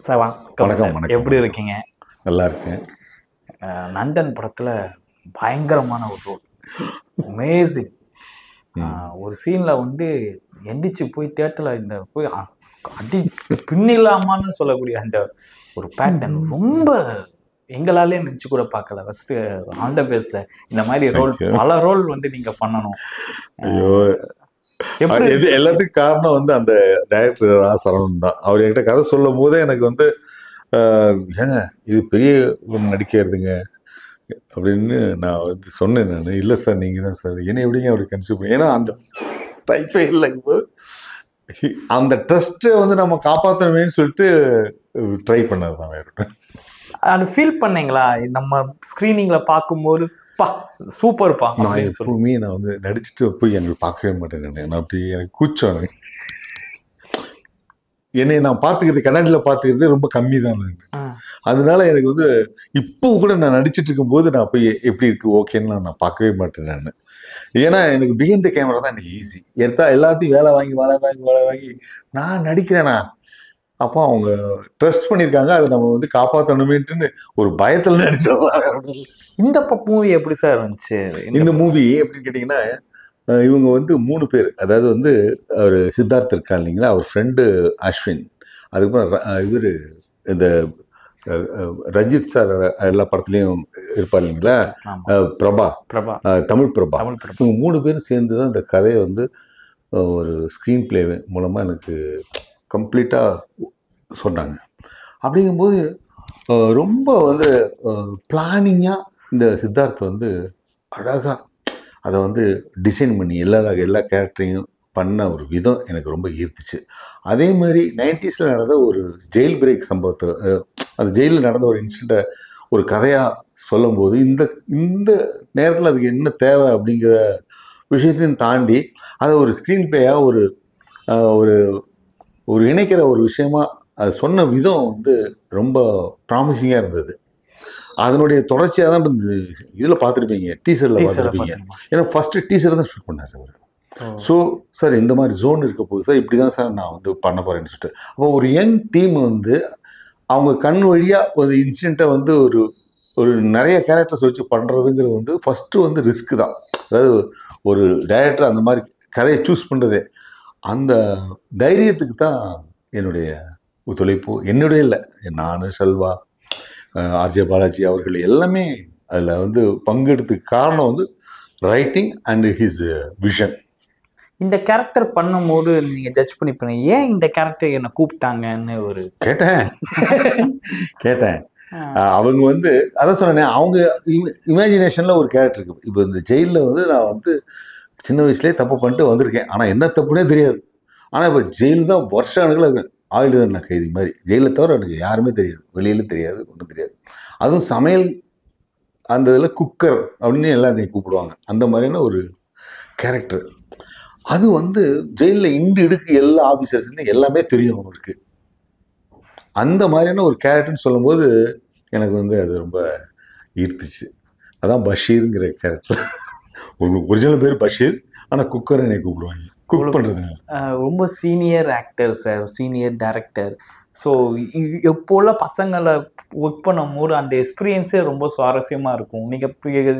Sir வணக்கம். வணக்கம். எப்படி இருக்கீங்க? நல்லா இருக்கேன். நந்தன் படத்துல பயங்கரமான ஒரு ரோல், அமேசிங். ஒரு சீன்ல வந்து எந்திரிச்சு போய் தேட்டர்ல இந்த போய் அடி பின்னில்லாமான்னு சொல்லக்கூடிய அந்த ஒரு பேட்டர்ன் ரொம்ப எங்களாலே நினைச்சு கூட பார்க்கல. First all the best. இந்த மாதிரி ரோல் பல ரோல் வந்து நீங்க பண்ணணும். எல்லாத்துக்கும் காரணம் வந்து அந்த டைரக்டர் சரவணன் தான். அவர் என்கிட்ட கதை சொல்லும் போதே எனக்கு வந்து ஏங்க இது பெரிய நடிக்கிறதுங்க அப்படின்னு நான் வந்து சொன்னேன். நான் இல்லை சார் நீங்கள் தான் சார், என்ன எப்படிங்க அப்படி கன்சியூ பண்ணி, ஏன்னா அந்த டைப்பே இல்லைங்கும்போது அந்த ட்ரஸ்ட்டை வந்து நம்ம காப்பாற்றணுமேன்னு சொல்லிட்டு ட்ரை பண்ணது தான். வேறு அது ஃபீல் பண்ணீங்களா? நம்ம ஸ்க்ரீனிங்ல பார்க்கும்போது பா சூப்பர்ப்பா. நான் எப்பவுமே நான் வந்து நடிச்சுட்டு போய் எனக்கு பார்க்கவே மாட்டேன். நான் அப்படி எனக்கு கூச்சம். என்னை நான் பார்த்துக்கிறது கண்ணாடியில் பார்த்துக்கிறது ரொம்ப கம்மி தான். அதனால எனக்கு வந்து இப்போ கூட நான் நடிச்சிட்டு இருக்கும்போது நான் போய் எப்படி இருக்கு ஓகேன்னு நான் பார்க்கவே மாட்டேன். நான் ஏன்னா எனக்கு பிஹைண்ட் த கேமரா தான் எனக்கு ஈஸி. எல்லாத்தையும் வேலை வாங்கி நான் நடிக்கிறேனா அப்போ அவங்க ட்ரஸ்ட் பண்ணியிருக்காங்க, அதை நம்ம வந்து காப்பாற்றணுமேட்டுன்னு ஒரு பயத்தில் நடிச்சது. இந்த மூவி எப்படி சார் இருந்துச்சு? இந்த மூவி எப்படின்னு கேட்டிங்கன்னா, இவங்க வந்து 3 பேர், அதாவது வந்து அவர் சித்தார்த் இருக்கா இல்லைங்களா, அவர் ஃப்ரெண்டு அஸ்வின், அதுக்கப்புறம் இவர் இந்த ரஞ்சித் சார் எல்லா படத்துலையும் இருப்பார் இல்லைங்களா, பிரபா, தமிழ் பிரபா, இவங்க 3 பேரும் சேர்ந்து தான் இந்த கதையை வந்து ஒரு ஸ்க்ரீன் பிளே மூலமாக எனக்கு கம்ப்ளீட்டாக சொன்னாங்க. அப்படிங்கும்போது ரொம்ப வந்து பிளானிங்காக இந்த சித்தார்த் வந்து அழகாக அதை வந்து டிசைன் பண்ணி எல்லா கேரக்டரையும் பண்ண ஒரு விதம் எனக்கு ரொம்ப ஈர்த்துச்சு. அதே மாதிரி 90s நடந்த ஒரு ஜெயில் பிரேக் சம்பவத்தை, அந்த ஜெயிலில் நடந்த ஒரு இன்சிடெண்ட்டை ஒரு கதையாக சொல்லும்போது இந்த நேரத்தில் அதுக்கு என்ன தேவை அப்படிங்கிற விஷயத்தையும் தாண்டி அதை ஒரு ஸ்க்ரீன் பிளேயாக ஒரு ஒரு இணைக்கிற ஒரு விஷயமா அது சொன்ன விதம் வந்து ரொம்ப ப்ராமிசிங்காக இருந்தது. அதனுடைய தொடர்ச்சியாக தான் இதில் பார்த்துருப்பீங்க, டீசரில் பார்த்துருப்பீங்க. ஏன்னா ஃபஸ்ட்டு டீசர் தான் ஷூட் பண்ணார் அவர். ஸோ சார் இந்த மாதிரி ஜோன் இருக்க போது சார் இப்படி தான் சார் நான் வந்து பண்ண போகிறேன்னு சொல்லிட்டு, அப்போ ஒரு யங் டீம் வந்து அவங்க கண் வழியாக ஒரு இன்சிடெண்ட்டை வந்து ஒரு நிறைய கேரக்டர்ஸ் வச்சு பண்ணுறதுங்கிறது வந்து ஃபஸ்ட்டு வந்து ரிஸ்க்கு தான். அதாவது ஒரு டைரக்டர் அந்த மாதிரி கதையை சூஸ் பண்ணுறதே அந்த தைரியத்துக்கு தான் என்னுடைய ஒத்துழைப்பு. என்னுடைய இல்லை, நான், செல்வா, ஆர்ஜே பாலாஜி அவர்கள் எல்லாமே அதில் வந்து பங்கெடுத்துக்கு காரணம் வந்து ரைட்டிங் அண்ட் ஹிஸ் விஷன். இந்த கேரக்டர் பண்ணும்போது நீங்கள் ஜட்ஜ் பண்ணிப்பீங்க, ஏன் இந்த கேரக்டர் என்னை கூப்பிட்டாங்கன்னு ஒரு கேட்டேன். அவங்க வந்து அதான் சொன்னேன், அவங்க இமேஜினேஷனில் ஒரு கேரக்டர் இருக்குது. இப்போ இந்த ஜெயிலில் வந்து நான் வந்து சின்ன வயசுலேயே தப்பு பண்ணிட்டு வந்திருக்கேன், ஆனால் என்ன தப்புனே தெரியாது. ஆனால் இப்போ ஜெயிலு தான் வருஷக்கணக்கில் ஆயுள் தண்டனை கைதி மாதிரி, ஜெயிலில் தவிர எனக்கு யாருமே தெரியாது, வெளியிலும் தெரியாது, ஒன்றும் தெரியாது. அதுவும் சமையல் அந்த இதில் குக்கர் அப்படின்னு எல்லாம் என்னை கூப்பிடுவாங்க. அந்த மாதிரியான ஒரு கேரக்டர். அது வந்து ஜெயிலில் இடுக்கு எல்லா ஆஃபீஸர்ஸ்லேருந்து எல்லாமே தெரியும் அவங்களுக்கு. அந்த மாதிரியான ஒரு கேரக்டர்னு சொல்லும்போது எனக்கு வந்து அது ரொம்ப ஈர்த்துச்சு. அதான் பஷீருங்கிற கேரக்டர். ஒரிஜினல் பேர் பஷீர், ஆனால் குக்கர் என்னை கூப்பிடுவாங்க. குக் பண்ணுறது ரொம்ப senior actor sir, senior director. So எப்போல்லாம் பசங்களை ஒர்க் பண்ணும்போது அந்த எக்ஸ்பீரியன்ஸே ரொம்ப சுவாரஸ்யமாக இருக்கும்.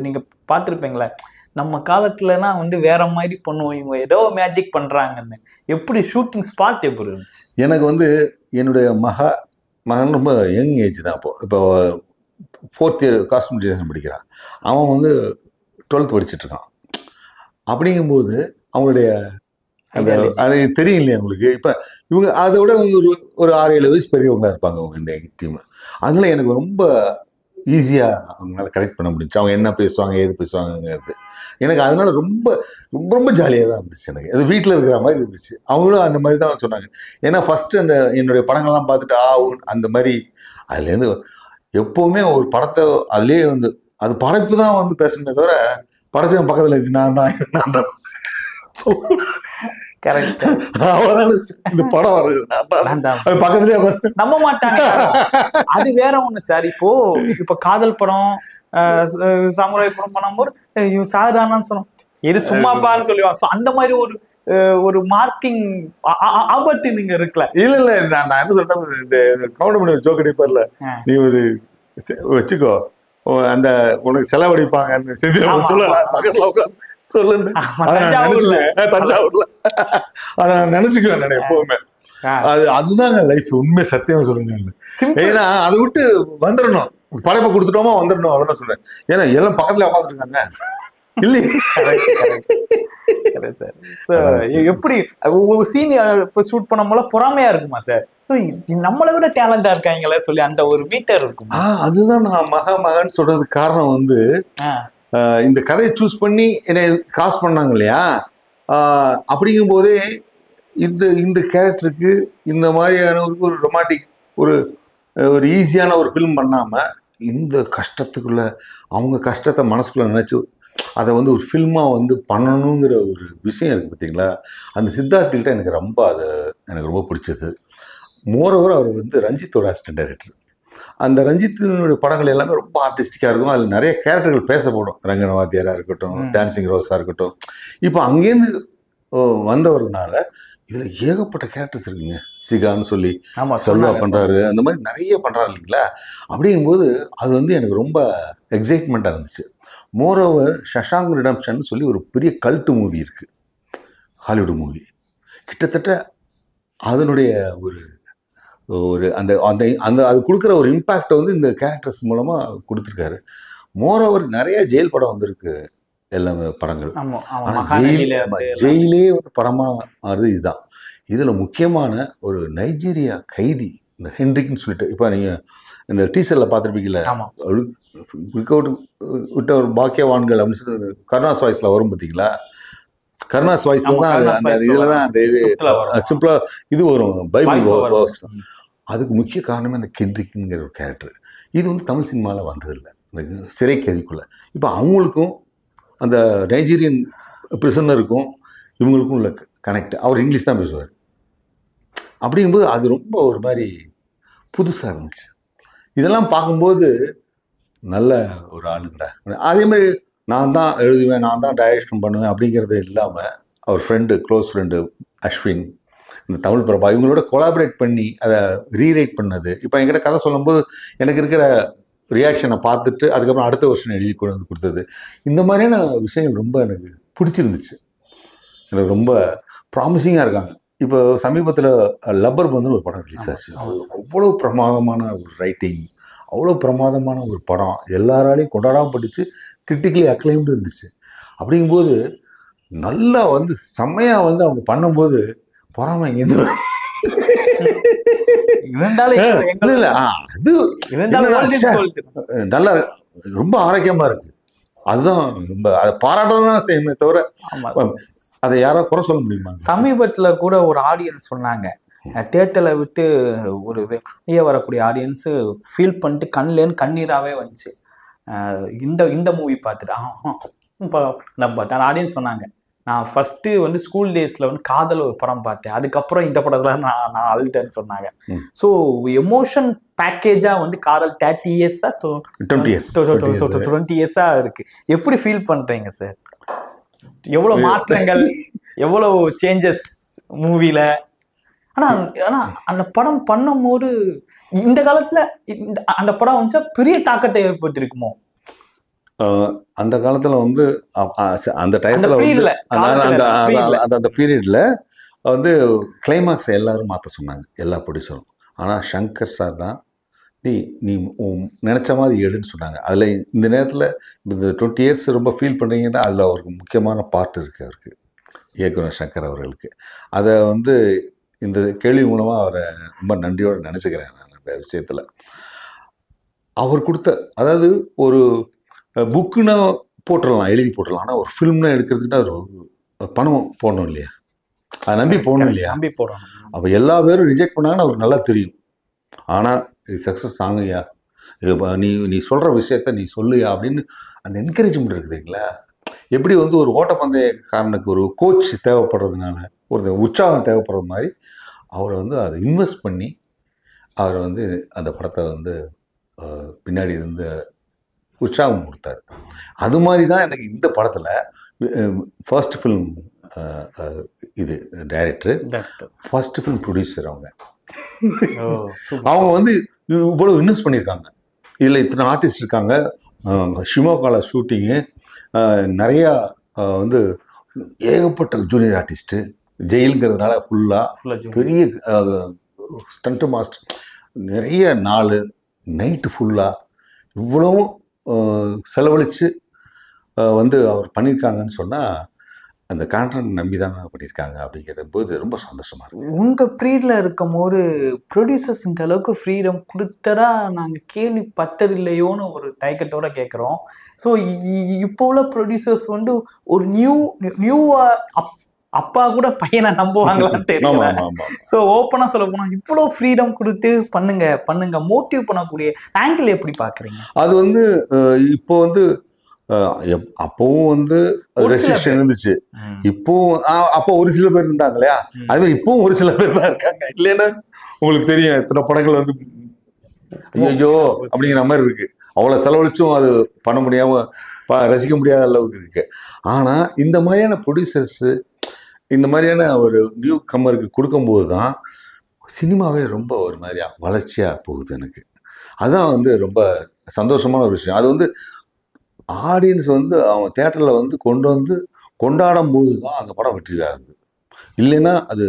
நீங்கள் பார்த்துருப்பீங்களே, நம்ம காலத்துலனா வந்து வேற மாதிரி பண்ணுவோம், இவங்க ஏதோ மேஜிக் பண்ணுறாங்கன்னு. எப்படி ஷூட்டிங் ஸ்பாட் எப்படி இருந்துச்சு? எனக்கு வந்து என்னுடைய மகன் ரொம்ப யங் ஏஜ் தான். இப்போ 4th இயர் காஸ்டியூம் டிசைன் படிக்கிறான். அவன் வந்து 12th படிச்சுட்ருக்கான். அப்படிங்கும்போது அவங்களுடைய அது தெரியும் இல்லையா உங்களுக்கு. இப்போ இவங்க அதை விட ஒரு 6-7 வயசு பெரியவங்க இருப்பாங்க அவங்க இந்த டீம். அதனால எனக்கு ரொம்ப ஈஸியாக அவங்களால கரெக்ட் பண்ண முடிஞ்சு. அவங்க என்ன பேசுவாங்க, ஏது பேசுவாங்கங்கிறது எனக்கு அதனால ரொம்ப ரொம்ப ரொம்ப ஜாலியாக தான் இருந்துச்சு. எனக்கு அது வீட்டில் இருக்கிற மாதிரி இருந்துச்சு. அவங்களும் அந்த மாதிரி தான் சொன்னாங்க. ஏன்னா ஃபஸ்ட்டு அந்த என்னுடைய படங்கள்லாம் பார்த்துட்டு அந்த மாதிரி அதுலேருந்து எப்போவுமே ஒரு படத்தை அதுலேயே வந்து அது படைப்பு தான் வந்து பேசணுமே தவிர படைச்சவன் பக்கத்தில் இருக்கு நான் தான் கரெக்ட். இந்த படம் வருது பக்கத்துலயே நம்ப மாட்டாங்க. அது வேற ஒண்ணு சார். இப்போ காதல் படம், சாமுராய் படம் பண்ணும்போது சாதாரண சொன்னோம், இது சும்மாப்பான்னு சொல்லுவாங்க. அந்த மாதிரி ஒரு ஒரு மார்க்கிங் ஆபத்து நீங்க இருக்கல. இல்ல இல்ல நான் என்ன சொல்றேன், இந்த கவுண்ட் பண்ணி ஒரு ஜோக் அடிப்பார்ல, நீ ஒரு வச்சுக்கோ அந்த உனக்கு செலவழிப்பாங்க சொல்லலாம் பக்கத்துல உட்காந்து சொல்லுன்னு. அதை நான் நினைச்சுக்குவேன் தஞ்சாவூர்ல. அதை நான் நினைச்சுக்குவேன் நான் எப்பவுமே. அதுதாங்க லைஃப். உண்மை சத்தியமா சொல்லுங்க. ஏன்னா அதை விட்டு வந்துடணும், படைப்பை கொடுத்துட்டோமா வந்துடணும், அவ்வளவுதான் சொல்றேன். ஏன்னா எல்லாம் பக்கத்துல உட்காந்துட்டு இருக்காங்க இல்லையே. எப்படி ஒரு சீன் ஷூட் பண்ணும் போல பொறாமையா இருக்குமா சார்? நம்மளை விட டேலண்டா இருக்காங்களே சொல்லி அந்த ஒரு மீட்டர் இருக்கும். அதுதான் நான் மகன் சொல்றதுக்கு காரணம் வந்து, இந்த கதையை சூஸ் பண்ணி என்னை காஸ்ட் பண்ணாங்க இல்லையா, அப்படிங்கும் போதே இந்த கேரக்டருக்கு இந்த மாதிரியான ஒரு ரொமான்டிக் ஒரு ஈஸியான ஒரு ஃபிலிம் பண்ணாம, இந்த கஷ்டத்துக்குள்ள அவங்க கஷ்டத்தை மனசுக்குள்ள நினைச்சு அதை வந்து ஒரு ஃபில்மாக வந்து பண்ணணுங்கிற ஒரு விஷயம் இருக்குது பார்த்தீங்களா. அந்த சித்தார்த்துக்கிட்ட எனக்கு ரொம்ப பிடிச்சது. மோரோவர் அவர் வந்து ரஞ்சித்தோட அசிஸ்டன்ட் டைரக்டர். அந்த ரஞ்சித்தினுடைய படங்கள் எல்லாமே ரொம்ப ஆர்டிஸ்டிக்காக இருக்கும். அதில் நிறைய கேரக்டர்கள் பேசப்படும். ரங்கனவாத்தியாராக இருக்கட்டும், டான்சிங் ரோஸாக இருக்கட்டும். இப்போ அங்கேருந்து வந்தவர்னால இதில் ஏகப்பட்ட கேரக்டர்ஸ் இருக்குங்க. சிகான்னு சொல்லி செல்வா பண்ணுறாரு, அந்த மாதிரி நிறைய பண்ணுறாரு இல்லைங்களா. அப்படிங்கும்போது அது வந்து எனக்கு ரொம்ப எக்ஸைட்மெண்ட்டாக இருந்துச்சு. மோரோவர் ஷஷாங்க் ரிடம்ப்ஷன் சொல்லி ஒரு பெரிய கல்ட்டு மூவி இருக்குது, ஹாலிவுட் மூவி. கிட்டத்தட்ட அதனுடைய அந்த அந்த அந்த அது கொடுக்குற ஒரு இம்பேக்டை வந்து இந்த கேரக்டர்ஸ் மூலமாக கொடுத்துருக்காரு. மோரோவர் நிறைய ஜெயில் படம் வந்திருக்கு, எல்லாமே படங்கள். ஆனால் ஜெயிலே வந்து படமாக ஆகுது இதுதான். இதில் முக்கியமான ஒரு நைஜீரியா கைதி, இந்த ஹென்ரிக்னு சொல்லிட்டு, இப்போ நீங்கள் இந்த டீசரில் பார்த்துருப்பீங்கல்ல, விட்ட ஒரு பாக்கியவான்கள் அப்படின்னு சொல்லி கருணாஸ் வாய்ஸில் வரும் பார்த்தீங்களா. கருணாஸ் வாய்ஸில் தான் அந்த இதில் தான் அந்த இது சிம்பிளாக இது வரும், பைபிள் வரும். அதுக்கு முக்கிய காரணமே அந்த கென்ரிக்ங்கிற ஒரு கேரக்டர். இது வந்து தமிழ் சினிமாவில் வந்ததில்லை, இந்த சிறை கைதிக்குள்ளே. இப்போ அவங்களுக்கும் அந்த நைஜீரியன் பிரிசனருக்கும் இவங்களுக்கும் உள்ள கனெக்ட். அவர் இங்கிலீஷ் தான் பேசுவார். அப்படிங்கும்போது அது ரொம்ப ஒரு மாதிரி புதுசாக இருந்துச்சு. இதெல்லாம் பார்க்கும்போது நல்ல ஒரு ஆளுங்கடா. அதே மாதிரி நான் தான் எழுதுவேன், நான் தான் டைரக்ஷன் பண்ணுவேன் அப்படிங்கிறது இல்லாமல் அவர் ஃப்ரெண்டு, க்ளோஸ் ஃப்ரெண்டு அஸ்வின், இந்த தமிழ் பிரபா, இவங்களோட கொலாபரேட் பண்ணி அதை ரீரைட் பண்ணது. இப்போ என்கிட்ட கதை சொல்லும்போது எனக்கு இருக்கிற ரியாக்ஷனை பார்த்துட்டு அதுக்கப்புறம் அடுத்த வருஷம் எழுதி கொண்டு வந்து கொடுத்தது. இந்த மாதிரியான விஷயங்கள் ரொம்ப எனக்கு பிடிச்சிருந்துச்சு. எனக்கு ரொம்ப ப்ராமிசிங்காக இருக்காங்க. இப்போ சமீபத்தில் லப்பர் பந்துன்னு ஒரு படம் ரிலீஸ் ஆச்சு. அவ்வளோ பிரமாதமான ஒரு ரைட்டிங், அவ்வளோ பிரமாதமான ஒரு படம், எல்லாராலையும் கொண்டாடப்பட்டுச்சு, கிரிட்டிக்கலி அக்ளைம்டு இருந்துச்சு. அப்படிங்கும்போது நல்லா வந்து செம்மையாக வந்து அவங்க பண்ணும்போது பொறாமை இங்கேருந்து நல்லா ரொம்ப ஆரோக்கியமா இருக்கு. அதுதான் ரொம்ப அதை பாராட்டதான் செய்யணுமே தவிர அதை யாரோ குறை சொல்ல முடியுமா? சமீபத்துல கூட ஒரு ஆடியன்ஸ் சொன்னாங்க, தேட்டரை விட்டு ஒரு வெளியே வரக்கூடிய ஆடியன்ஸ் ஃபீல் பண்ணிட்டு கண்ணிலேன்னு கண்ணீராகவே வந்துச்சு இந்த மூவி பார்த்துட்டு. ஆடியன்ஸ் சொன்னாங்க, நான் ஃபர்ஸ்ட் வந்து ஸ்கூல் டேஸ்ல வந்து காதல் ஒரு படம் பார்த்தேன், அதுக்கப்புறம் இந்த படத்துல நான் அழுதேன்னு சொன்னாங்க. ஸோ எமோஷன் பேக்கேஜா வந்து காதல் 30 இயர்ஸா 20 இயர்ஸா இருக்கு. எப்படி ஃபீல் பண்றீங்க சார்? எவ்வளவு மாற்றங்கள், எவ்வளவு சேஞ்சஸ் மூவில. ஆனா அந்த படம் பண்ணும்போது இந்த காலத்துல அந்த படம் வந்து பெரிய தாக்கத்தை ஏற்படுத்திருக்குமோ? அந்த காலத்துல வந்து அந்த டயத்துல அந்த பீரியட்ல வந்து கிளைமாக்ஸ் எல்லாரும் மாற்ற சொன்னாங்க, எல்லா ப்ரொடியூசரும். ஆனால் சங்கர் சார் தான் நீ நினச்ச மாதிரி எடுன்னு சொன்னாங்க. அதில் இந்த நேரத்தில் இந்த 20 இயர்ஸ் ரொம்ப ஃபீல் பண்ணுறீங்கன்னா அதில் அவருக்கு முக்கியமான பார்ட் இருக்குது, அவருக்கு இயக்குனர் சங்கர் அவர்களுக்கு. அதை வந்து இந்த கேள்வி மூலமாக அவரை ரொம்ப நன்றியோடு நினச்சிக்கிறேன் நான். அந்த விஷயத்தில் அவர் கொடுத்த, அதாவது ஒரு புக்குன்னா போட்டுடலாம், எழுதி போட்டுடலாம். ஆனால் ஒரு ஃபில்ம்னா எடுக்கிறதுக்கு அது பணம் போடணும் இல்லையா, அதை நம்பி போடணும் இல்லையா, நம்பி போடணும். அப்போ எல்லா பேரும் ரிஜெக்ட் பண்ணாங்கன்னு அவருக்கு நல்லா தெரியும். ஆனால் இது சக்ஸஸ் ஆகுயா, இது நீ சொல்கிற விஷயத்த நீ சொல்லுயா அப்படின்னு அந்த என்கரேஜ்மெண்ட் இருக்குதுங்களா. எப்படி வந்து ஒரு ஓட்டப்பந்தயக்காரனுக்கு ஒரு கோச் தேவைப்படுறதுனால ஒரு உற்சாகம் தேவைப்படுறது மாதிரி அவரை வந்து அதை இன்வெஸ்ட் பண்ணி அவரை வந்து அந்த படத்தை வந்து பின்னாடி இருந்து உற்சாகம் கொடுத்தாரு. அது மாதிரி தான் எனக்கு இந்த படத்தில் ஃபர்ஸ்ட் ஃபிலிம் இது director, Director. First film producer அவங்க. ஓ சூப்பர். அவங்க வந்து இவ்வளோ இன்வெஸ்ட் பண்ணியிருக்காங்க. இதில் இத்தனை ஆர்டிஸ்ட் இருக்காங்க. ஷிமோகால ஷூட்டிங்கு நிறையா வந்து ஏகப்பட்ட ஜூனியர் ஆர்டிஸ்ட்டு. ஜெயிலுங்கிறதுனால ஃபுல்லாக பெரிய ஸ்டண்ட் மாஸ்டர், நிறைய நாள் நைட்டு ஃபுல்லாக இவ்வளவும் செலவழித்து வந்து அவர் பண்ணியிருக்காங்கன்னு சொன்னால் அந்த கான்ட்ராக்ட் நம்பி தான் பண்ணியிருக்காங்க. அப்படிங்கிற போது ரொம்ப சந்தோஷமாக இருக்குது. உங்கள் ப்ரீடில் இருக்கும் போது ப்ரொடியூசர்ஸ் இந்த அளவுக்கு ஃப்ரீடம் கொடுத்ததா நாங்கள் கேள்விப்பட்டதில்லையோன்னு ஒரு தயக்கத்தோடு கேட்குறோம். ஸோ இப்போ உள்ள ப்ரொடியூசர்ஸ் வந்து ஒரு நியூவாக அப்பா கூட பையனை நம்புவாங்களான்னு தெரியல. ஸோ ஓப்பனாக சொல்ல போனால் இவ்வளோ ஃப்ரீடம் கொடுத்து பண்ணுங்க மோட்டிவ் பண்ணக்கூடிய ஆங்கிள் எப்படி பார்க்குறீங்க? அது வந்து இப்போ வந்து அப்பவும் வந்து ரெஸ்ட்ரிக்ஷன் இருந்துச்சு. இப்போ அப்போ ஒரு சில பேர் இருந்தாங்க இல்லையா, அது மாதிரி இப்பவும் ஒரு சில பேர் தான் இருக்காங்க. இல்லைன்னா உங்களுக்கு தெரியும் எத்தனை படங்கள் வந்து ஐயோ அப்படிங்கிற மாதிரி இருக்கு. அவ்வளோ செலவழிச்சும் அது பண்ண முடியாம ரசிக்க முடியாத அளவுக்கு இருக்கு. ஆனா இந்த மாதிரியான ப்ரொடியூசர்ஸ் இந்த மாதிரியான ஒரு நியூ கம்மருக்கு கொடுக்கும்போது தான் சினிமாவே ரொம்ப ஒரு மாதிரியா வளர்ச்சியா போகுது. எனக்கு அதுதான் வந்து ரொம்ப சந்தோஷமான ஒரு விஷயம். அது வந்து ஆடியன்ஸ் வந்து அவன் தேட்டரில் வந்து கொண்டு வந்து கொண்டாடும் போது தான் அந்த படம் வெற்றியாகுது. இல்லைன்னா அது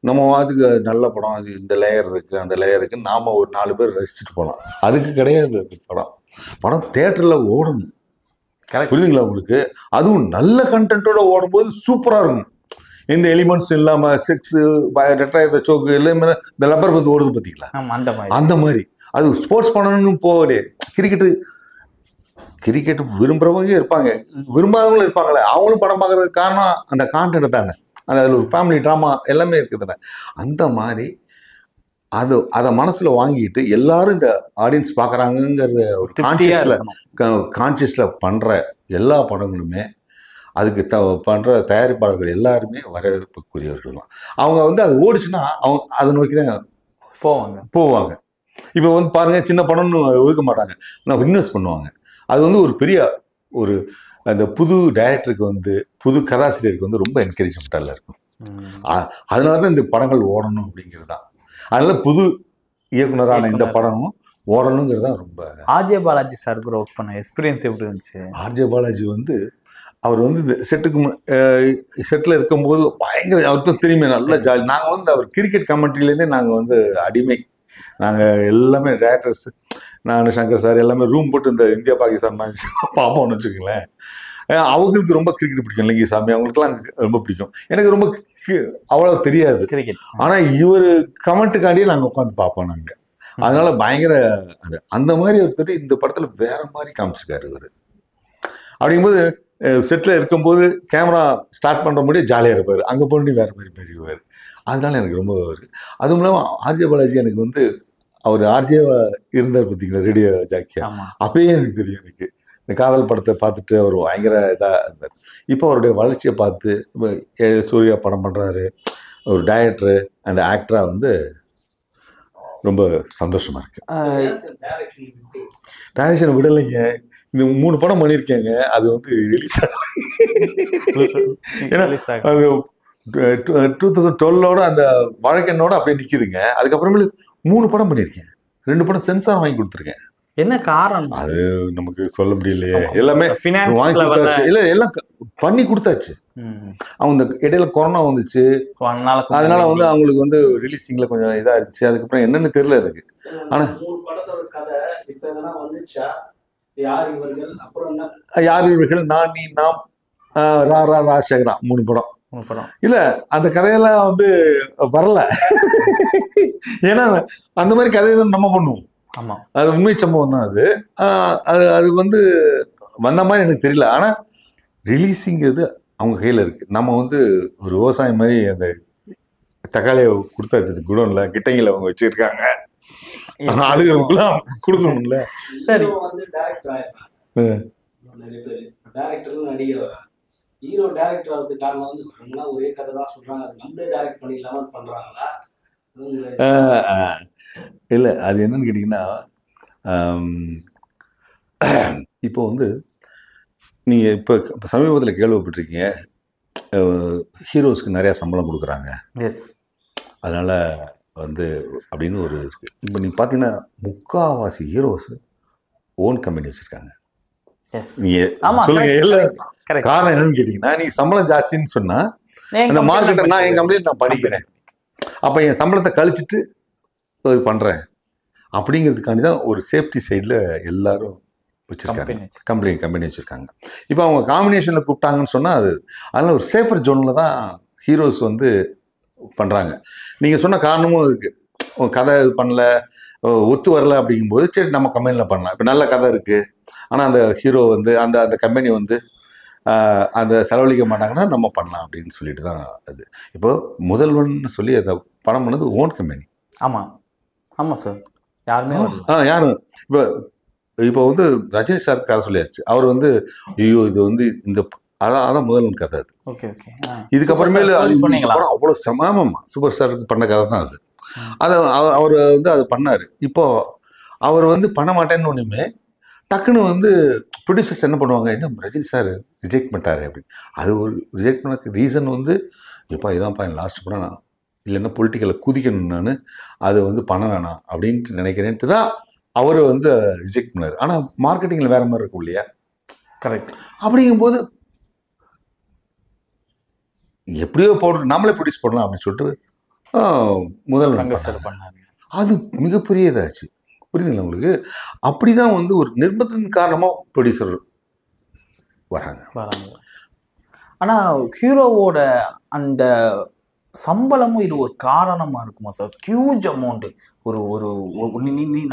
நம்ம அதுக்கு நல்ல படம், அது இந்த லேயர் இருக்குது அந்த லேயர் இருக்குன்னு நாம் ஒரு 4 பேர் ரசிச்சுட்டு போகலாம். அதுக்கு கிடையாது. படம் தேட்டரில் ஓடணும். புரியுதுங்களா உங்களுக்கு? அதுவும் நல்ல கண்டென்ட்டோட ஓடும்போது சூப்பராக இருக்கும். எந்த எலிமெண்ட்ஸ் இல்லாமல் செக்ஸு ரெட்டாயத்தை சோக்கு எல்லாமே இந்த லப்பர் பந்து ஓடுது பார்த்தீங்களா, அந்த மாதிரி. அது ஸ்போர்ட்ஸ் பண்ணணும்னு போகலே. கிரிக்கெட் விரும்புகிறவங்க இருப்பாங்க, விரும்பாதவங்களும் இருப்பாங்களே. அவங்களும் படம் பார்க்கறதுக்கு காரணம் அந்த கான்டென்ட் தானே. அதில் ஒரு ஃபேமிலி ட்ராமா எல்லாமே இருக்குது தானே. அந்த மாதிரி அதை மனசில் வாங்கிட்டு எல்லாரும் இந்த ஆடியன்ஸ் பார்க்குறாங்கங்கிற ஒரு கான்சியஸில் பண்ணுற எல்லா படங்களுமே அதுக்கு பண்ணுற தயாரிப்பாளர்கள் எல்லாருமே வரவேற்புக்குரியவர்கள் தான். அவங்க வந்து அது ஓடிச்சுன்னா அவங்க அதை நோக்கி தான் போவாங்க. இப்போ வந்து பாருங்கள், சின்ன படம்னு ஒதுக்க மாட்டாங்க, நான் இன்வெஸ்ட் பண்ணுவாங்க. அது வந்து ஒரு பெரிய ஒரு அந்த புது டைரக்டருக்கு வந்து புது கதாசிரியருக்கு வந்து ரொம்ப என்கரேஜ்மெண்ட்டாக இருக்கும். அதனால தான் இந்த படங்கள் ஓடணும் அப்படிங்கிறது தான். அதனால புது இயக்குனரான இந்த படமும் ஓடணுங்கிறது தான் ரொம்ப. ஆர்ஜே பாலாஜி சார் கூட ஒர்க் பண்ண எக்ஸ்பீரியன்ஸ் எப்படி இருந்துச்சு? ஆர்ஜே பாலாஜி வந்து அவர் வந்து இந்த செட்டில் இருக்கும்போது பயங்கர, அவருக்கு தெரியுமே, நல்லா ஜாலி. நாங்கள் வந்து அவர் கிரிக்கெட் கமெண்ட்ரிலேருந்தே நாங்கள் வந்து அடிமை. நாங்கள் எல்லாமே டேரக்டர்ஸ், நான் சங்கர் சார் எல்லாமே ரூம் போட்டு இந்த இந்தியா பாகிஸ்தான் மேட்ச் பார்ப்போம்னு வச்சுக்கோங்களேன். அவங்களுக்கு ரொம்ப கிரிக்கெட் பிடிக்கும். இல்லைங்க சாமி, அவங்களுக்குலாம் ரொம்ப பிடிக்கும். எனக்கு ரொம்ப அவ்வளோ தெரியாது கிரிக்கெட். ஆனால் இவர் கமெண்ட்டுக்காண்டியே நாங்கள் உட்காந்து பார்ப்போம் நாங்கள். அதனால பயங்கர அது அந்த மாதிரி ஒருத்தர் இந்த படத்தில் வேற மாதிரி காமிச்சிருக்காரு இவர். அப்படிங்கும்போது செட்டில் இருக்கும்போது கேமரா ஸ்டார்ட் பண்ணுற முடியும் ஜாலியாக இருப்பார், அங்கே போய் வேறு மாதிரி பெரியவார். அதனால எனக்கு ரொம்ப இருக்குது. அதுவும் இல்லாமல் ஆர்ஜே பாலாஜி எனக்கு வந்து அவர் ஆர்ஜேவா இருந்தார் பார்த்தீங்களா, ரேடியோ ஜாக்கியா, அப்பயே எனக்கு தெரியும். எனக்கு இந்த காதல் படத்தை பார்த்துட்டு அவர் பயங்கர இதாக இருந்தார். இப்போ அவருடைய வளர்ச்சியை பார்த்து சூர்யா படம் பண்ணுறாரு, ஒரு டைரக்டரு அண்ட் ஆக்டராக வந்து ரொம்ப சந்தோஷமாக இருக்கு. டைரக்ஷன் விடலைங்க, இந்த 3 படம் பண்ணியிருக்கேங்க. அது வந்து ரிலீஸ் ஏன்னா அது 2012 அந்த வழக்கெண்ணோட அப்படியே நிற்கிதுங்க. அதுக்கப்புறமேலு 3 படம் பண்ணியிருக்கேன், 2 படம் சென்சார் வாங்கி கொடுத்துருக்கேன். என்ன காரணம் அது நமக்கு சொல்ல முடியலையே. எல்லாமே வாங்கி கொடுத்தாச்சு, இல்லை எல்லாம் பண்ணி கொடுத்தாச்சு. அவங்க இடையில கொரோனா வந்துச்சு, அதனால வந்து அவங்களுக்கு வந்து ரிலீஸிங்ல கொஞ்சம் இதா இருந்துச்சு. அதுக்கப்புறம் என்னன்னு தெரியல எனக்கு. ஆனா யார் இவர்கள், நான் நீ நாம், ராஜசேகரா 3 படம். இல்ல அந்த கதையெல்லாம் வந்து வரல. ஏன்னா அந்த மாதிரி கதையை தான் நம்ம பண்ணுவோம். ஆமா, அது உண்மை சம்பவம் தான். அது வந்து வந்த மாதிரி எனக்கு தெரியல. ஆனா ரிலீஸிங்கிறது அவங்க கையில இருக்கு. நம்ம வந்து ஒரு விவசாயம் மாதிரி அந்த தக்காளியை கொடுத்தாச்சு குடோன்ல கிட்டங்கில அவங்க வச்சிருக்காங்க, ஆளுகளுக்குலாம் கொடுக்கணும்ல. சரி, ஹீரோ டைரக்டர் ஆகிறதுக்கு காரணம் வந்து ஒரே கதை தான் சொல்றாங்க, அது நம்மளே டைரக்ட் பண்ணிடலாம பண்றாங்களா? இல்லை, அது என்னன்னு கேட்டிங்கன்னா, இப்போ வந்து நீங்கள் இப்போ சமீபத்தில் கேள்விப்பட்டிருக்கீங்க, ஹீரோஸ்க்கு நிறையா சம்பளம் கொடுக்குறாங்க, எஸ் அதனால் வந்து அப்படின்னு ஒரு இருக்குது. இப்போ நீங்கள் பார்த்தீங்கன்னா முக்கால்வாசி ஹீரோஸ் ஓன் கம்பெனி வச்சுருக்காங்க. எஸ் நீங்கள் ஆமா சொல்லுங்கள் எல்லாம் கரெக்ட். காரணம் என்னன்னு கேட்டிங்கன்னா, நீங்கள் சம்பளம் ஜாஸ்தின்னு சொன்னால் அந்த மார்க்கெட்டை நான் என் கம்பெனியில் நான் படிக்கிறேன், அப்போ என் சம்பளத்தை கழிச்சிட்டு இது பண்ணுறேன் அப்படிங்கிறதுக்காண்டி தான் ஒரு சேஃப்டி சைடில் எல்லாரும் வச்சுருக்காங்க, கம்பெனி வச்சுருக்காங்க. இப்போ அவங்க காம்பினேஷனில் கூப்பிட்டாங்கன்னு சொன்னால் அதனால் ஒரு சேஃபர் ஜோனில் தான் ஹீரோஸ் வந்து பண்ணுறாங்க. நீங்கள் சொன்ன காரணமும் இருக்குது, கதை இது பண்ணல ஒத்து வரல அப்படிங்கும்போது சரி நம்ம கம்பெனியில் பண்ணலாம். இப்போ நல்ல கதை இருக்குது ஆனால் அந்த ஹீரோ வந்து அந்த அந்த கம்பெனி வந்து அந்த செலவழிக்க மாட்டாங்கன்னா நம்ம பண்ணலாம் அப்படின்னு சொல்லிட்டு தான் அது. இப்போ முதல்வன் சொல்லி அந்த படம் பண்ணது ஓன் கம்பெனி. ஆமாம் ஆமாம் சார், யாருமே யாரும் இப்போ வந்து ரஜினி சார் கதை சொல்லியாச்சு. அவர் வந்து ஐயோ இது வந்து இந்த அதான் முதல்வன் கதை அது. Okay okay. இதுக்கப்புறமேல படம் அவ்வளோ சமாமமா சூப்பர் ஸ்டாருக்கு பண்ண கதை தான் அது. அதை அவர் வந்து அது பண்ணார். இப்போ அவர் வந்து பண்ண மாட்டேன்னு ஒன்றுமே டக்குன்னு வந்து ப்ரொடியூசர்ஸ் என்ன பண்ணுவாங்க, என்ன ரஜினி சார் ரிஜெக்ட் பண்ணிட்டாரு அப்படின்னு. அது ஒரு ரிஜெக்ட் பண்ண ரீசன் வந்து எப்பா இதான்ப்பா என் லாஸ்ட் படம், நான் இல்லைன்னா பொலிட்டிக்கலில் குதிக்கணும், நான் அது வந்து பண்ண வேணாம் அப்படின்ட்டு நினைக்கிறேன்ட்டு தான் அவர் வந்து ரிஜெக்ட் பண்ணார். ஆனால் மார்க்கெட்டிங்கில் வேற மாதிரி இருக்கும் இல்லையா? கரெக்ட். அப்படிங்கும்போது எப்படியோ போடுற நம்மளே ப்ரொடியூஸ் பண்ணலாம் அப்படின்னு சொல்லிட்டு முதல் பண்ணாங்க. அது மிகப்பெரிய இதாச்சு. புரியுதுங்களா உங்களுக்கு? அப்படிதான் வந்து ஒரு நிர்பந்தத்தின் காரணமாக ப்ரொடியூசர் வராங்க. ஆனால் ஹீரோவோட அந்த சம்பளமும் இது ஒரு காரணமாக இருக்குமா சார்? Huge amount. ஒரு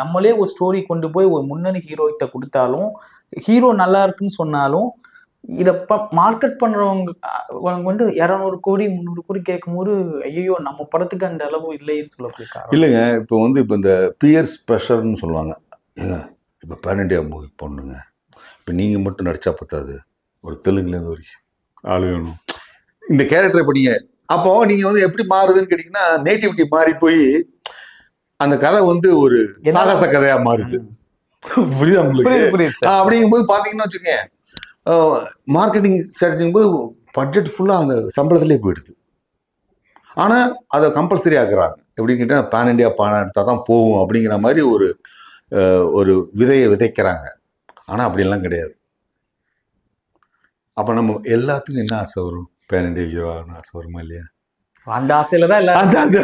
நம்மளே ஒரு ஸ்டோரி கொண்டு போய் ஒரு முன்னணி ஹீரோகிட்ட கொடுத்தாலும், ஹீரோ நல்லா இருக்குன்னு சொன்னாலும், இதை மார்க்கெட் பண்ணுறவங்க வந்து 200 கோடி 300 கோடி கேட்கும்போது ஐயோ நம்ம படத்துக்கு அந்த அளவு இல்லைன்னு சொல்லக்கூடிய இல்லைங்க. இப்போ வந்து இப்போ இந்த பியர்ஸ் ப்ரெஷர்னு சொல்லுவாங்க. இப்போ பேன் இண்டியா மூவி பொண்ணுங்க, இப்போ நீங்கள் மட்டும் நடிச்சா பத்தாது, ஒரு தெலுங்குலேருந்து ஒரு ஆள் வேணும், இந்த கேரக்டரை படிங்க. அப்போ நீங்கள் வந்து எப்படி மாறுதுன்னு கேட்டிங்கன்னா, நேட்டிவிட்டி மாறி போய் அந்த கதை வந்து ஒரு சாகச கதையாக மாறுது. புரியுதா உங்களுக்கு? அப்படிங்கும்போது பார்த்தீங்கன்னா வச்சுக்கோங்க, மார்க்கெட்டிங் ஸ்ட்ராட்டஜிங் போது பட்ஜெட் ஃபுல்லாக அந்த சம்பளத்திலே போயிடுது. ஆனால் அதை கம்பல்சரி ஆக்குறாங்க. எப்படின்னு கேட்டால் பேன் இண்டியா படம் எடுத்தால் தான் போகும் அப்படிங்கிற மாதிரி ஒரு விதையை விதைக்கிறாங்க. ஆனால் அப்படிலாம் கிடையாது. அப்போ நம்ம எல்லாத்துக்கும் என்ன ஆசை வரும்? பேன் இண்டியா ஹீரோன்னு ஆசை வருமா இல்லையா? அந்த ஆசையில தான் எல்லாம். அந்த ஆசை.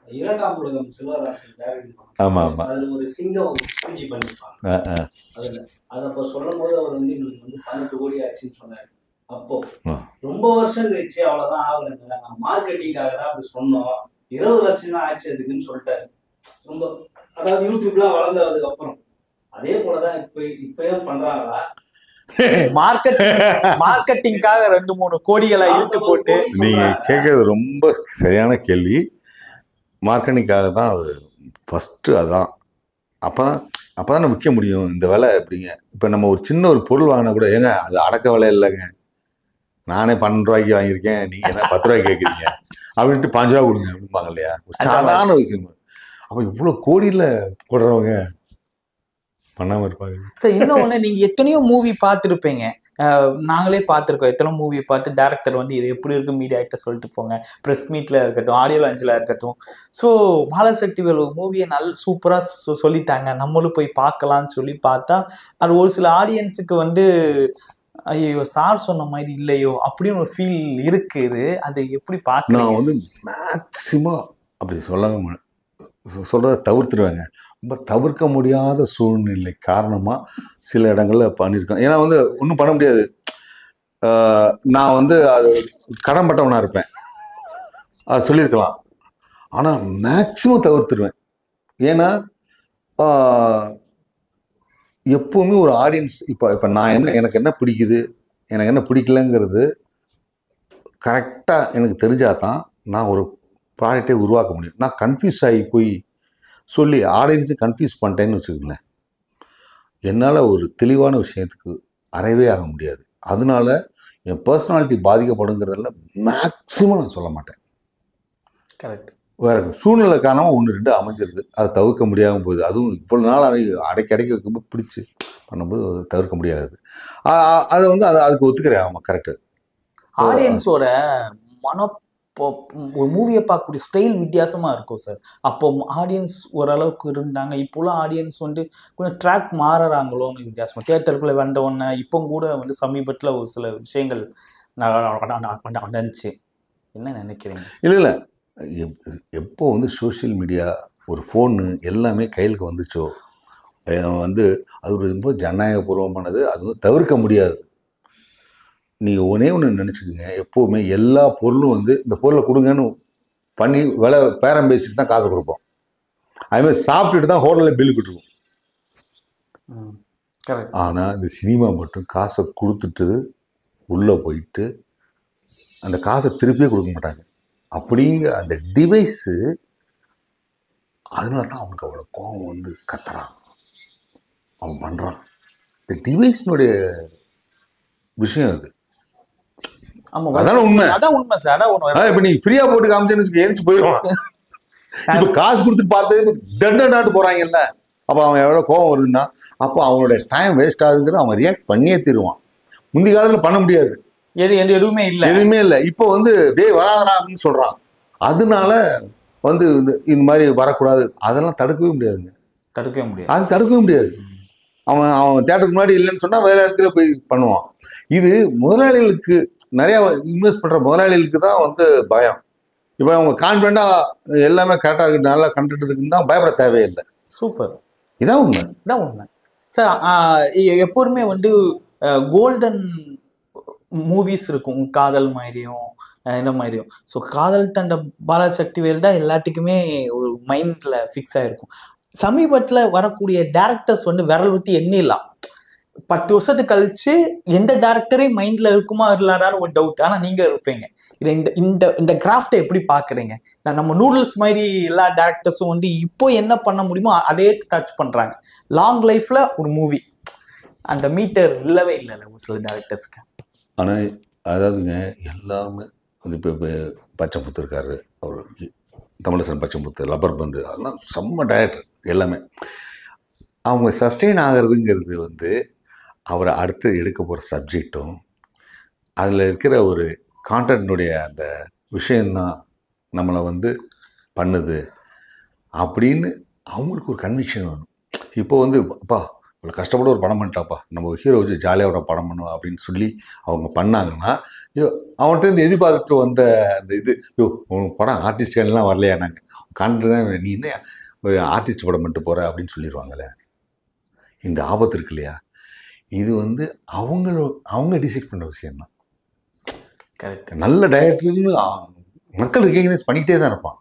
இரண்டாம் உலகம் சிவராசன் ஆமா ஆமா அதுல ஒரு சிங்கம் பூஜை பண்ணிருப்பாங்க. அதுல அத அப்ப சொல்லும் போது அவர் வந்து எங்களுக்கு வந்து 12 கோடி ஆச்சுன்னு சொன்னாரு. அப்போ ரொம்ப வருஷம் கழிச்சு அவ்வளவுதான் ஆகலைங்க, நான் மார்க்கெட்டிங்காக தான் அப்படி சொன்னோம், 20 லட்சம் தான் ஆச்சு அதுக்குன்னு சொல்லிட்டாரு. ரொம்ப அதாவது யூடியூப்லாம் வளர்ந்ததுக்கு அப்புறம் அதே போலதான் இப்பயும் பண்றாங்களா? மார்க்கெட்டிங்காக 2-3 கோடிகளை இழுத்து போட்டு. நீங்க கேட்கறது ரொம்ப சரியான கேள்வி. மார்க்கெட்டிங்காக தான் அது ஃபஸ்ட்டு. அதான் அப்போ தான் விற்க முடியும். இந்த விலை எப்படிங்க? இப்போ நம்ம ஒரு சின்ன ஒரு பொருள் வாங்கினா கூட, ஏங்க அது அடக்க விலை இல்லைங்க, நானே 12 ரூபாய்க்கு வாங்கியிருக்கேன், நீங்கள் என்ன 10 ரூபாய்க்கு கேட்குறீங்க அப்படின்ட்டு 5 ரூபா கொடுங்க அப்படிம்பாங்க இல்லையா? ஒரு சாதாரண விஷயம். அப்போ இவ்வளோ கோடியில் போடுறவங்க பண்ணாமல் இருப்பாங்க. சார் இன்னொன்று, நீங்கள் எத்தனையோ மூவி பார்த்துருப்பீங்க, நாங்களே பார்த்துருக்கோம். எத்தனை மூவி பார்த்து டேரக்டர் வந்து இது எப்படி இருக்கு மீடியாகிட்ட சொல்லிட்டு போங்க, ப்ரெஸ் மீட்டில் இருக்கட்டும், ஆடியோ லான்ச்சில் இருக்கட்டும். ஸோ பாலசக்திவேல் மூவியை சூப்பராக சொல்லிட்டாங்க, நம்மளும் போய் பார்க்கலான்னு சொல்லி பார்த்தா, அது ஒரு சில ஆடியன்ஸுக்கு வந்து ஐயோ சார் சொன்ன மாதிரி இல்லையோ அப்படின்னு ஒரு ஃபீல் இருக்குது. அது எப்படி பார்க்க? நான் வந்து மேக்சிமம் அப்படி சொல்கிறத தவிர்த்துருவேங்க. ரொம்ப தவிர்க்க முடியாத சூழ்நிலை காரணமாக சில இடங்களில் பண்ணியிருக்கேன். ஏன்னா வந்து ஒன்றும் பண்ண முடியாது. நான் வந்து அது கடன்பட்டவனாக இருப்பேன், அது சொல்லியிருக்கலாம். ஆனால் மேக்சிமம் தவிர்த்துருவேன். ஏன்னா எப்போவுமே ஒரு ஆடியன்ஸ் இப்போ நான் எனக்கு என்ன பிடிக்குது, எனக்கு என்ன பிடிக்கலங்கிறது கரெக்டாக எனக்கு தெரிஞ்சால் தான் நான் ஒரு ப்ராடக்டே உருவாக்க முடியும். நான் கன்ஃபியூஸ் ஆகி போய் சொல்லி ஆடியன்ஸை கன்ஃபியூஸ் பண்ணிட்டேன்னு வச்சுக்கோங்களேன், என்னால் ஒரு தெளிவான விஷயத்துக்கு அறவே ஆக முடியாது. அதனால என் பர்சனாலிட்டி பாதிக்கப்படுங்கிறதுல மேக்சிமம் நான் சொல்ல மாட்டேன். கரெக்ட். வேறு சூழ்நிலை காரணமாக 1-2 அமைஞ்சிருது, அதை தவிர்க்க முடியாமல் போகுது. அதுவும் இவ்வளோ நாள் அடைக்க வைக்கும்போது பிடிச்சி பண்ணும்போது தவிர்க்க முடியாது. அதை வந்து அதுக்கு ஒத்துக்கிறேன். ஆமாம், கரெக்டு. ஆடியன்ஸோட மன ஒரு மூவியை பார்க்கக்கூடிய ஸ்டைல் வித்தியாசமா இருக்கும் சார். அப்போ ஆடியன்ஸ் ஓரளவுக்கு இருந்தாங்க. இப்போலாம் ஆடியன்ஸ் வந்து கொஞ்சம் ட்ராக் மாறுறாங்களோன்னு வித்தியாசமா தியேட்டருக்குள்ளே வந்த உடனே இப்போ கூட வந்து சமீபத்தில் ஒரு சில விஷயங்கள் நடந்துச்சு. என்ன நினைக்கிறீங்க? இல்லை எப்போ வந்து சோஷியல் மீடியா ஒரு ஃபோனு எல்லாமே கையிலுக்கு வந்துச்சோ வந்து அது ஒரு ரொம்ப ஜனநாயகபூர்வமானது. அது வந்து தவிர்க்க முடியாது. நீங்கள் ஒன்றே ஒன்று நினச்சிக்கோங்க, எப்போவுமே எல்லா பொருளும் வந்து இந்த பொருளை கொடுங்கன்னு பண்ணி விலை பேரம் பேசிட்டு தான் காசை கொடுப்போம். அதுமாதிரி சாப்பிட்டுட்டு தான் ஹோட்டலில் பில்லு கட்டுருவோம். ஆனால் இந்த சினிமா மட்டும் காசை கொடுத்துட்டு உள்ளே போயிட்டு அந்த காசை திருப்பியே கொடுக்க மாட்டாங்க. அப்படிங்கிற அந்த டிவைஸு, அதனால தான் அவனுக்கு அவ்வளோ கோபம் வந்து கத்துறான், அவன் பண்ணுறான். இந்த டிவைஸினுடைய விஷயம் அது. ஆமாம், அதான உண்மை. அதான் உண்மை சார். அதான் இப்போ நீ ஃப்ரீயாக போட்டு காமிச்சேன்னு எரிச்சு போயிடுவான். இப்போ காசு கொடுத்துட்டு பார்த்து நாட்டு போகிறாங்கல்ல, அப்போ அவன் எவ்வளோ கோபம் வருதுன்னா அப்போ அவனுடைய டைம் வேஸ்ட் ஆகுதுங்கிறது அவன் ரியாக்ட் பண்ணியே தருவான். முந்தி காலத்தில் பண்ண முடியாது, எதுவுமே இல்லை. இப்போ வந்து டே வராதரா அப்படின்னு சொல்கிறான். அதனால வந்து இந்த மாதிரி வரக்கூடாது, அதெல்லாம் தடுக்கவே முடியாதுங்க. அது தடுக்கவே முடியாது. அவன் தேட்டருக்கு முன்னாடி இல்லைன்னு சொன்னால் வேற இடத்துல போய் பண்ணுவான். இது முதலாளிகளுக்கு, நிறையா இன்வெஸ்ட் பண்ணுற முதலாளிகளுக்கு தான் வந்து பயம். இப்போ அவங்க கான்ஃபிடண்டாக எல்லாமே கரெக்டாக இருக்குது, நல்லா கண்டென்ட் இருக்குன்னு தான் பயப்பட தேவையில்லை. சூப்பர். இதான் உண்மை சார். எப்போதுமே வந்து கோல்டன் மூவிஸ் இருக்கும், காதல் மாதிரியும் இந்த மாதிரியும். ஸோ காதல் தண்ட பாலசக்திவேல் தான் எல்லாத்துக்குமே ஒரு மைண்டில் ஃபிக்ஸ் ஆகிருக்கும். சமீபத்தில் வரக்கூடிய டேரக்டர்ஸ் வந்து விரல் விட்டு எண்ணிடலாம். 10 வருஷத்துக்கு கழிச்சு எந்த டேரக்டரே மைண்டில் இருக்குமா இல்லாதான்னு ஒரு டவுட். ஆனால் நீங்கள் இருப்பீங்க. இந்த கிராஃப்டை எப்படி பார்க்குறீங்க? நம்ம நூடுல்ஸ் மாதிரி எல்லா டேரக்டர்ஸும் வந்து இப்போ என்ன பண்ண முடியுமோ அதே டச் பண்ணுறாங்க. லாங் லைஃப்பில் ஒரு மூவி அந்த மீட்டர் இல்லவே இல்லை ஒரு சில டேரக்டர்ஸ்க்கு. ஆனால் அதாவதுங்க எல்லாருமே வந்து இப்போ பச்சைமுத்து இருக்காரு, அவர் தமிழரசன் பச்சைமுத்து, லப்பர் பந்து, அதெல்லாம் செம்ம டைரக்டர். எல்லாமே அவங்க சஸ்டெயின் ஆகிறதுங்கிறது வந்து அவரை அடுத்து எடுக்க போகிற சப்ஜெக்டும் அதில் இருக்கிற ஒரு கான்டென்ட்னுடைய அந்த விஷயந்தான் நம்மளை வந்து பண்ணுது அப்படின்னு அவங்களுக்கு ஒரு கன்விக்ஷன் வேணும். இப்போ வந்து அப்பா இவ்வளோ கஷ்டப்பட்டு ஒரு படம் பண்ணிட்டாப்பா, நம்ம ஒரு ஹீரோ வச்சு ஜாலியாக ஒரு படம் பண்ணுவோம் அப்படின்னு சொல்லி அவங்க பண்ணாங்கன்னா, அவன்கிட்ட இருந்து எதிர்பார்த்துட்டு வந்த அந்த இது, உனக்கு படம் ஆர்டிஸ்ட் எல்லாம் வரலையா, நாங்கள் கான்டென்ட் தான், நீ என்ன ஒரு ஆர்டிஸ்ட் படம் பண்ணிட்டு போகிற அப்படின்னு சொல்லிடுவாங்களே. இந்த ஆபத்து இருக்கு இல்லையா, இது வந்து அவங்க டிசைட் பண்ணுற விஷயம்தான். கரெக்ட். நல்ல டைரக்டர்னு மக்கள் ரெகக்னைஸ் பண்ணிகிட்டே தான் இருப்பான்.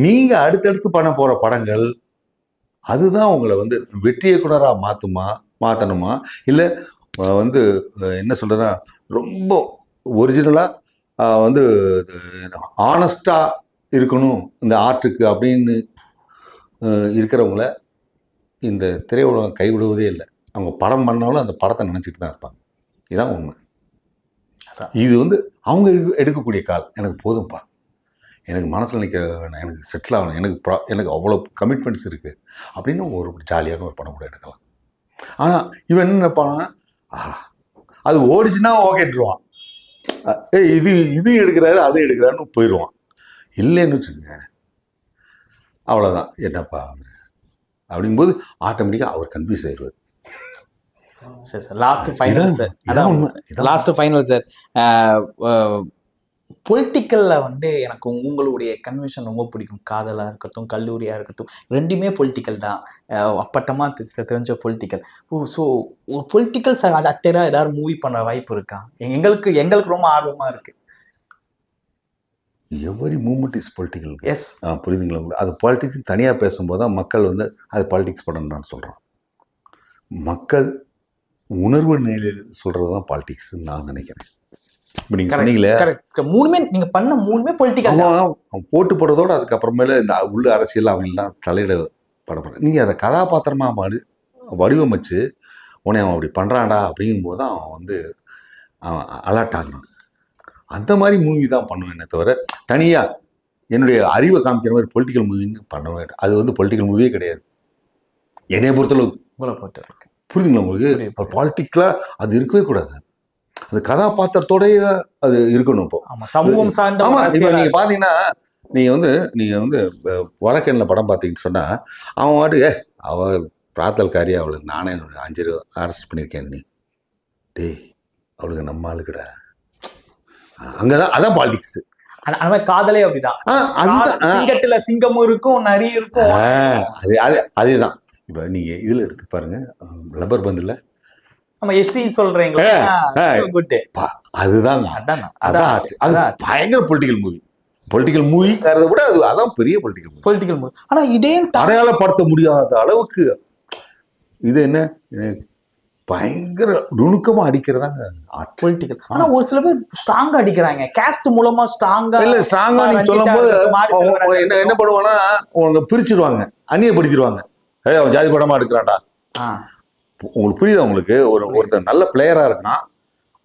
நீங்கள் அடுத்தடுத்து பண்ண போகிற படங்கள் அதுதான் உங்களை வந்து வெற்றி இயக்குனராக மாற்றணுமா, இல்லை வந்து என்ன சொல்கிறதா ரொம்ப ஒரிஜினலாக வந்து ஆனஸ்டாக இருக்கணும் இந்த ஆர்ட்டுக்கு அப்படின்னு இருக்கிறவங்கள இந்த திரையுலகம் கைவிடுவதே இல்லை. அவங்க படம் பண்ணாலும் அந்த படத்தை நினச்சிட்டு தான் இருப்பாங்க. இதுதான் உண்மை. இது வந்து அவங்க எடுக்கக்கூடிய கால், எனக்கு போதும்ப்பா, எனக்கு மனசில் நிற்க வேணாம், எனக்கு செட்டில் ஆகணும், எனக்கு அவ்வளோ கமிட்மெண்ட்ஸ் இருக்குது அப்படின்னு ஒரு ஜாலியான ஒரு படம் கூட எடுக்கலாம். ஆனால் இவன் என்ன நினைப்பானா, அது ஓடிச்சுன்னா ஓகேட்டுருவான், இது எடுக்கிறாரு அது எடுக்கிறாருன்னு போயிடுவான். இல்லைன்னு வச்சுக்கோங்க, அவ்வளோதான், என்னப்பா அப்படிங்கும்போது ஆட்டோமேட்டிக்காக அவர் கன்ஃபியூஸ் ஆயிடுவார். சரி sir, last final sir. Last final sir. பொலிட்டிக்கலில் வந்து எனக்கு உங்களுடைய கன்வென்ஷன் ரொம்ப பிடிக்கும். காதலாக இருக்கட்டும், கல்லூரியாக இருக்கட்டும், ரெண்டுமே பொலிட்டிக்கல் தான். அப்பட்டமாக தெரிஞ்ச பொலிட்டிக்கல். ஸோ ஒரு பொலிட்டிக்கல் ஆக்டராக ஏதாவது மூவி பண்ண வாய்ப்பு இருக்கா? எங்களுக்கு ரொம்ப ஆர்வமாக இருக்குது. Every moment is political. Yes, புரியுதுங்களா? அது பாலிட்டிக்ஸ் தனியாக பேசும்போது தான் மக்கள் வந்து அது பாலிட்டிக்ஸ் படம்னு நான் சொல்கிறேன். மக்கள் உணர்வு நிலையில் சொல்கிறது தான் பாலிட்டிக்ஸ்ன்னு நான் நினைக்கிறேன். இப்போ நீங்கள் சொன்னீங்களே, மூணுமே நீங்கள் பண்ண மூணுமே பொலிட்டிக்கல். அவன் போட்டு போடுறதோடு அதுக்கப்புறமேல இந்த உள்ள அரசியல் அவங்கெல்லாம் தலையிட படப்படுற, நீங்கள் அதை கதாபாத்திரமாக வடிவமைச்சு உடனே அவன் அப்படி பண்ணுறான்டா அப்படிங்கும்போது தான் அவன் வந்து அவன் அலர்ட் ஆகிறான். அந்த மாதிரி மூவி தான் பண்ணுவேனே தவிர தனியாக என்னுடைய அறிவை காமிக்கிற மாதிரி பொலிட்டிக்கல் மூவின்னு பண்ண வேண்டும். அது வந்து பொலிட்டிக்கல் மூவியே கிடையாது என்னைய பொறுத்தளவுக்கு. புரியுதுங்களா உங்களுக்கு? இப்போ பாலிட்டிக்கலாக அது இருக்கவே கூடாது. அந்த கதாபாத்திரத்தோடய அது இருக்கணும். இப்போ ஆமா, சமூகம் சார்ந்த ஆமா. இப்போ அரசியலா நீங்கள் பார்த்தீங்கன்னா நீங்கள் வந்து வழக்கெண்ணில் படம் பார்த்தீங்கன்னு சொன்னால் அவன் வாட்டுக்கு அவள் பிராத்தல்காரி, அவளுக்கு நானே 5 அரெஸ்ட் பண்ணியிருக்கேன். நீ டேய் அவளுக்கு நம்ம ஆளுக்குடா. அங்கதான் அதான் பாலிடிக்ஸ். அந்த மாதிரி காதலே அப்படிதான். அதுதான் சிங்கத்துல சிங்கமும் இருக்கும், நரி இருக்கும். அதேதான். இப்போ நீங்க இதுல எடுத்து பாருங்க, லப்பர் பந்துல நம்ம எஸ்சி சொல்றீங்களா? அதுதான் அது பயங்கர பொலிட்டிக்கல் மூவி. பொலிட்டிக்கல் மூவிங்கிறத விட அதான் பெரிய பொலிட்டிக்கல் மூவி. ஆனா இதே அடையாளப்படுத்த முடியாத அளவுக்கு இது என்ன பயங்கர நுணுக்கமா அடிக்கிறதாங்க பொலிட்டிக்கல். ஆனா ஒரு சில பேர் ஸ்ட்ராங்கா அடிக்கிறாங்க, கேஸ்ட் மூலமா ஸ்ட்ராங்கா. இல்ல ஸ்ட்ராங்கா நீங்க சொல்லும் போது என்ன பண்ணுவாங்கன்னா அவங்க பிரிச்சிருவாங்க, அந்நியப்படுத்திடுவாங்க. அவன் ஜாதி படமா எடுக்கிறான்டா. உங்களுக்கு புரியுதா? உங்களுக்கு ஒருத்தர் நல்ல பிளேயரா இருக்கான்,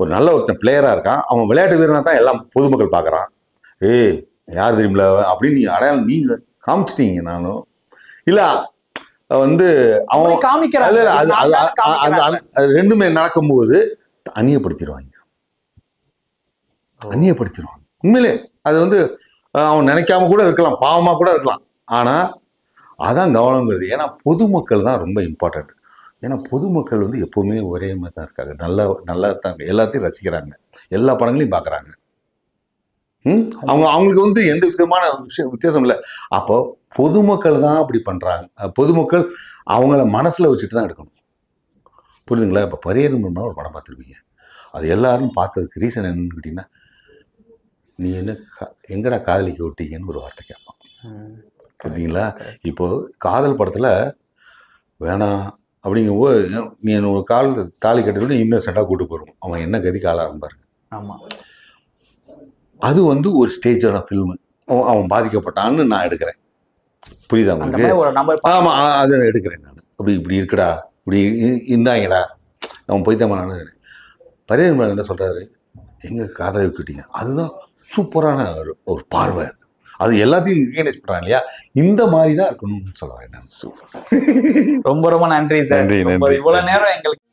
ஒருத்தன் பிளேயரா இருக்கான், அவன் விளையாட்டு வீரனா தான் எல்லாம் பொதுமக்கள் பாக்குறான். ஏய் யார் தெரியுமில அப்படின்னு நீங்க அடையாளம் நீங்க காமிச்சிட்டீங்க. நானும் இல்ல வந்து அவன் காமிக்கிறான். ரெண்டுமே நடக்கும்போது அந்நியப்படுத்திடுவாங்க. உண்மையிலே அது வந்து அவன் நினைக்காம கூட இருக்கலாம், பாவமா கூட இருக்கலாம். ஆனா அதான் கவனங்கிறது. ஏன்னா பொதுமக்கள் தான் ரொம்ப இம்பார்ட்டன்ட். ஏன்னா பொதுமக்கள் வந்து எப்பவுமே ஒரே மாதிரி தான் இருக்காங்க. நல்லா தான் எல்லாத்தையும் ரசிக்கிறாங்க, எல்லா படங்களையும் பார்க்குறாங்க. அவங்களுக்கு வந்து எந்த விதமான வித்தியாசம் இல்லை. அப்போ பொதுமக்கள் தான் அப்படி பண்றாங்க. பொதுமக்கள் அவங்கள மனசுல வச்சுட்டு தான் எடுக்கணும். புரியுதுங்களா? இப்போ பரியேறும் ஒரு படம் பார்த்துருப்பீங்க. அது எல்லாரும் பார்த்ததுக்கு ரீசன் என்னன்னு கேட்டீங்கன்னா, நீ என்ன எங்கடா காதலிக்க விட்டீங்கன்னு ஒரு வார்த்தை கேட்பான். பார்த்தீங்களா? இப்போ காதல் படத்துல வேணாம் அப்படிங்கும்போது நீ ஒரு தாலி கட்டிட்டு இன்னசென்ட்டாக கூட்டு போயிருவோம். அவன் என்ன கதி கால ஆரம்பாருங்க. ஆமா, அது வந்து ஒரு ஸ்டேஜான ஃபில்மு. அவன் பாதிக்கப்பட்டான்னு நான் எடுக்கிறேன். புரியுதா உங்களுக்கு? ஆமா, அதை எடுக்கிறேன் நான். இப்படி இருக்குடா, இப்படி இருந்தாங்கடா, அவன் போய்தான் நான். பரியேறும் என்ன சொல்றாரு, எங்க காதலை விட்டுட்டீங்க. அதுதான் சூப்பரான ஒரு பார்வை. அது எல்லாத்தையும் ரிகனைஸ் பண்றாங்க இல்லையா? இந்த மாதிரி தான் இருக்கணும்னு சொல்ல வேண்டாம். ரொம்ப ரொம்ப நன்றி சார். இவ்வளவு நேரம் எங்களுக்கு